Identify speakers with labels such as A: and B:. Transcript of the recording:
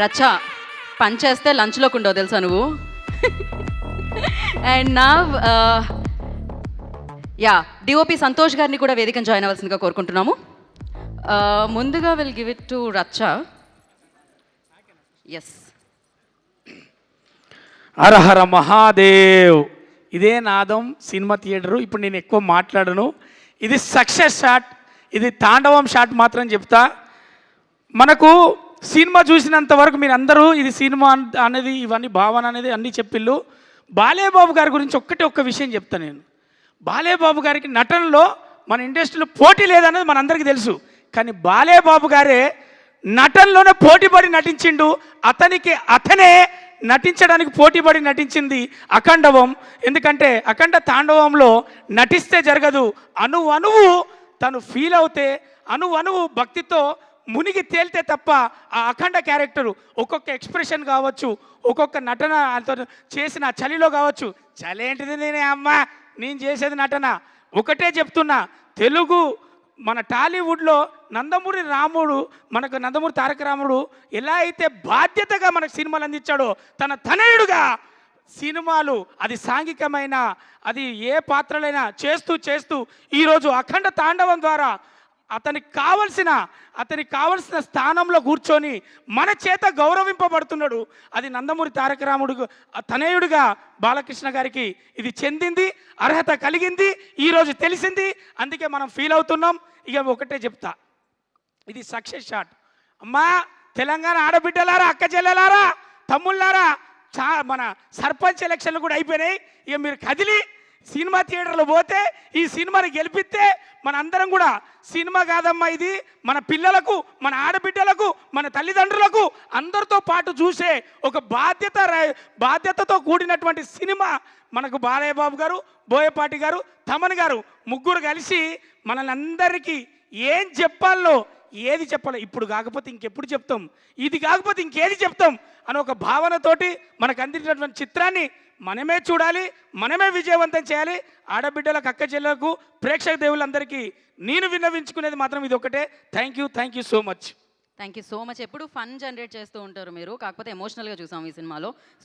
A: రచ్చ పని చేస్తే లంచ్లోకి ఉండవు తెలుసా నువ్వు. అండ్ నా డిఓపి సంతోష్ గారిని కూడా వేదికను జాయిన్ అవ్వాల్సిందిగా కోరుకుంటున్నాము. ముందుగా విల్ గివ్ ఇట్ టు రచ్చ. ఎస్.
B: హరహర మహాదేవ్. ఇదే నాదం సినిమా థియేటరు. ఇప్పుడు నేను ఎక్కువ మాట్లాడను. ఇది సక్సెస్ షాట్, ఇది తాండవం షాట్ మాత్రం చెప్తా. మనకు సినిమా చూసినంత వరకు మీరు అందరూ ఇది సినిమా అనేది ఇవన్నీ భావన అనేది అన్నీ చెప్పిళ్ళు. బాలేబాబు గారి గురించి ఒక్క విషయం చెప్తాను నేను. బాలేబాబు గారికి నటనలో మన ఇండస్ట్రీలో పోటీ లేదనేది మనందరికీ తెలుసు. కానీ బాలేబాబు గారే నటనలోనే పోటీపడి నటించిండు. అతనే నటించడానికి పోటీపడి నటించింది అఖండవం. ఎందుకంటే అఖండ తాండవంలో నటిస్తే జరగదు, అణువు తను ఫీల్ అవుతే, అణువు భక్తితో మునిగి తేలితే తప్ప ఆ అఖండ క్యారెక్టరు ఒక్కొక్క ఎక్స్ప్రెషన్ కావచ్చు, ఒక్కొక్క నటన చేసిన చలిలో కావచ్చు. చలి ఏంటిది నేను చేసేది నటన. ఒకటే చెప్తున్నా, తెలుగు మన టాలీవుడ్లో నందమూరి రాముడు, మనకు నందమూరి తారక రాముడు ఎలా అయితే బాధ్యతగా మనకు సినిమాలు అందించాడో, తన తనయుడుగా సినిమాలు అది సాంఘికమైన అది ఏ పాత్రలైనా చేస్తూ ఈరోజు అఖండ తాండవం ద్వారా అతనికి కావలసిన స్థానంలో కూర్చొని మన చేత గౌరవింపబడుతున్నాడు. అది నందమూరి తారక రాముడు తనయుడిగా బాలకృష్ణ గారికి ఇది చెందింది, అర్హత కలిగింది, ఈరోజు తెలిసింది. అందుకే మనం ఫీల్ అవుతున్నాం. ఇక ఒకటే చెప్తా, ఇది సక్సెస్ షాట్. అమ్మా తెలంగాణ ఆడబిడ్డలారా, అక్క చెల్లెలారా, తమ్ముళ్ళారా, మన సర్పంచ్ ఎలక్షన్లు కూడా అయిపోయినాయి. ఇక మీరు కదిలి సినిమా థియేటర్లో పోతే ఈ సినిమాని గెలిపిస్తే మన అందరం కూడా సినిమా కాదమ్మా ఇది మన పిల్లలకు, మన ఆడబిడ్డలకు, మన తల్లిదండ్రులకు అందరితో పాటు చూసే ఒక బాధ్యతతో కూడినటువంటి సినిమా మనకు బాలయ్య బాబు గారు, బోయపాటి గారు, తమన్ గారు ముగ్గురు కలిసి మనల్ని అందరికీ ఏం చెప్పాలో, ఏది చెప్పాలో, ఇప్పుడు కాకపోతే ఇంకెప్పుడు చెప్తాం, ఇది కాకపోతే ఇంకేది చెప్తాం అని ఒక భావనతోటి మనకు అందించినటువంటి చిత్రాన్ని మనమే చూడాలి, మనమే విజయవంతం చేయాలి. ఆడబిడ్డలకు, అక్క చెల్లెలకు, ప్రేక్షక దేవులందరికీ నేను విన్నవించుకునేది మాత్రం ఇది ఒకటే. Thank you so much.
A: Thank you so much. ఎప్పుడు ఫన్ జనరేట్ చేస్తూ ఉంటారు మీరు, కాకపోతే ఎమోషనల్గా చూసాం ఈ సినిమాలో.